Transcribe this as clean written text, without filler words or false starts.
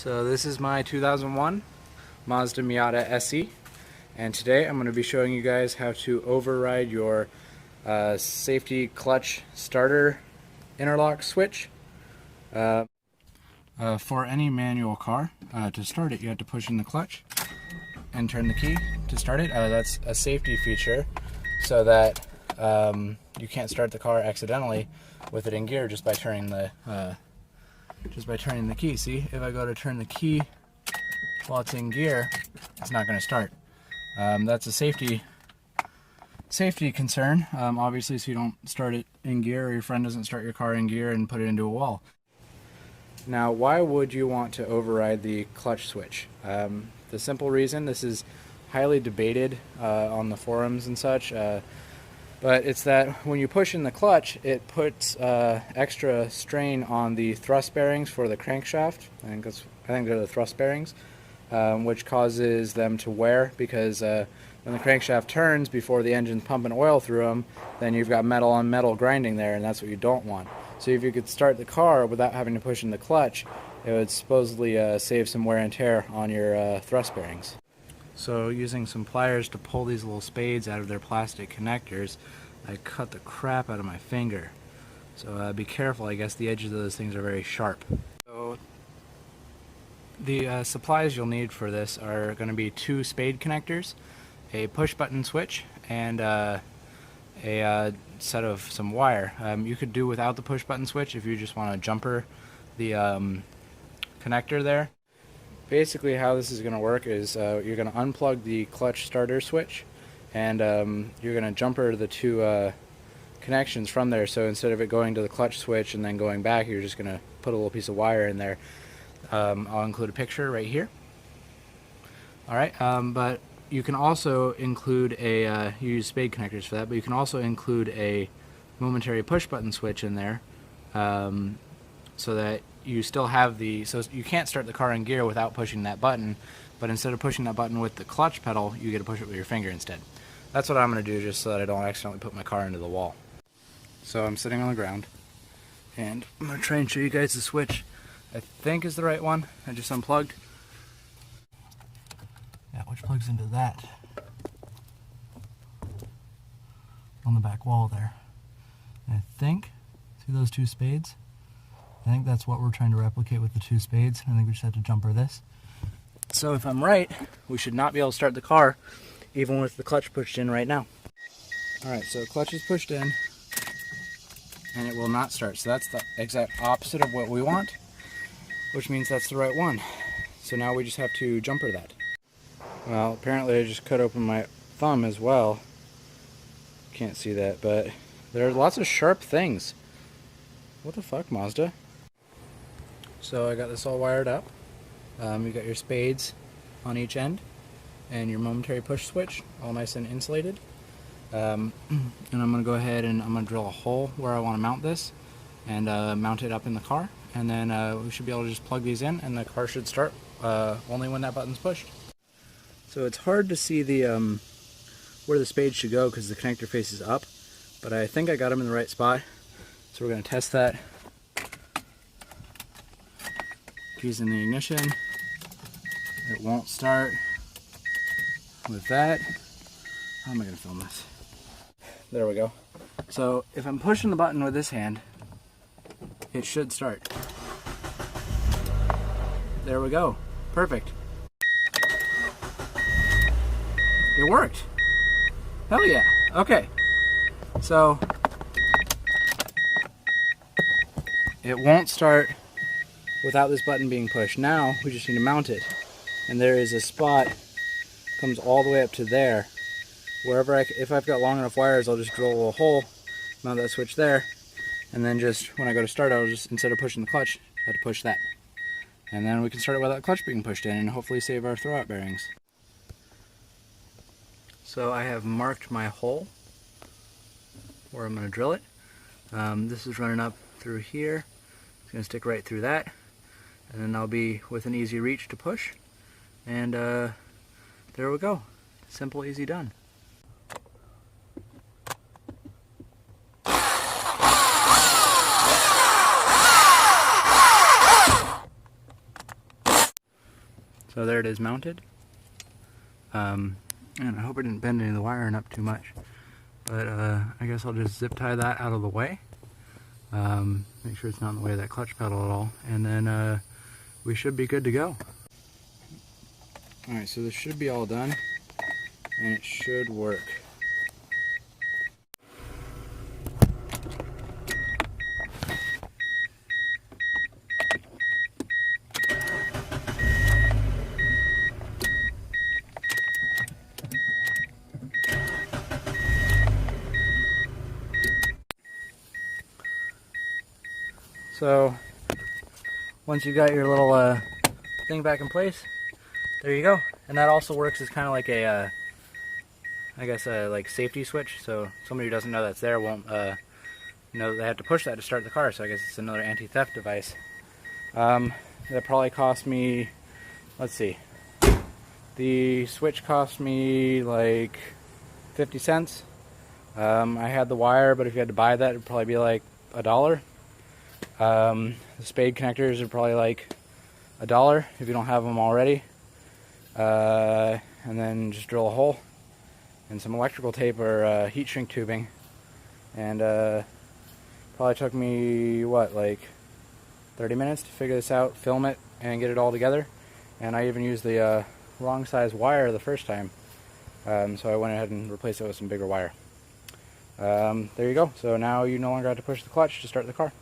So this is my 2001 Mazda Miata SE, and today I'm going to be showing you guys how to override your safety clutch starter interlock switch. For any manual car, to start it you have to push in the clutch and turn the key to start it. That's a safety feature so that you can't start the car accidentally with it in gear just by turning the key. See, if I go to turn the key while it's in gear, it's not going to start. That's a safety concern, obviously, so you don't start it in gear, or your friend doesn't start your car in gear and put it into a wall. Now, why would you want to override the clutch switch? The simple reason, this is highly debated on the forums and such, but it's that when you push in the clutch, it puts extra strain on the thrust bearings for the crankshaft. I think they're the thrust bearings, which causes them to wear, because when the crankshaft turns before the engine's pumping oil through them, then you've got metal on metal grinding there, and that's what you don't want. So if you could start the car without having to push in the clutch, it would supposedly save some wear and tear on your thrust bearings. So using some pliers to pull these little spades out of their plastic connectors, I cut the crap out of my finger. So be careful, I guess the edges of those things are very sharp. So the supplies you'll need for this are going to be 2 spade connectors, a push button switch, and a set of some wire. You could do without the push button switch if you just want to jumper the connector there. Basically how this is going to work is you're going to unplug the clutch starter switch, and you're going to jumper the 2 connections from there. So instead of it going to the clutch switch and then going back, you're just going to put a little piece of wire in there. I'll include a picture right here. Alright, but you can also include you use spade connectors for that, but you can also include a momentary push button switch in there, so that you still have so you can't start the car in gear without pushing that button, but instead of pushing that button with the clutch pedal, you get to push it with your finger instead. That's what I'm going to do, just so that I don't accidentally put my car into the wall. So I'm sitting on the ground, and I'm going to try and show you guys the switch I think is the right one. I just unplugged. Yeah, which plugs into that on the back wall there. And I think, see those 2 spades? I think that's what we're trying to replicate with the 2 spades. I think we just have to jumper this. So if I'm right, we should not be able to start the car even with the clutch pushed in right now. Alright, so the clutch is pushed in and it will not start. So that's the exact opposite of what we want, which means that's the right one. So now we just have to jumper that. Well, apparently I just cut open my thumb as well. Can't see that, but there are lots of sharp things. What the fuck, Mazda? So I got this all wired up. You got your spades on each end and your momentary push switch, all nice and insulated. And I'm going to go ahead and I'm going to drill a hole where I want to mount this, and mount it up in the car, and then we should be able to just plug these in and the car should start only when that button's pushed. So it's hard to see the where the spade should go because the connector faces up, but I think I got them in the right spot. So we're going to test that. Keys in the ignition. It won't start with that. How am I going to film this? There we go. So if I'm pushing the button with this hand, it should start. There we go. Perfect. It worked. Hell yeah. Okay. So it won't start without this button being pushed. Now we just need to mount it. And there is a spot, comes all the way up to there. Wherever if I've got long enough wires, I'll just drill a little hole, mount that switch there, and then just when I go to start, I'll just, instead of pushing the clutch, I have to push that. And then we can start it without the clutch being pushed in and hopefully save our throwout bearings. So I have marked my hole where I'm going to drill it. This is running up through here. It's going to stick right through that, and then I'll be within easy reach to push. And there we go. Simple, easy, done. So there it is mounted. And I hope I didn't bend any of the wiring up too much. But I guess I'll just zip tie that out of the way. Make sure it's not in the way of that clutch pedal at all. And then we should be good to go. Alright, so this should be all done. And it should work. So once you got your little thing back in place, there you go. And that also works as kind of like a, I guess a like safety switch. So somebody who doesn't know that's there won't know that they have to push that to start the car. So I guess it's another anti-theft device. That probably cost me, let's see, the switch cost me like 50 cents. I had the wire, but if you had to buy that, it'd probably be like $1. The spade connectors are probably like $1 if you don't have them already. And then just drill a hole and some electrical tape or heat shrink tubing. And probably took me, what, like 30 minutes to figure this out, film it, and get it all together. And I even used the wrong size wire the first time. So I went ahead and replaced it with some bigger wire. There you go. So now you no longer have to push the clutch to start the car.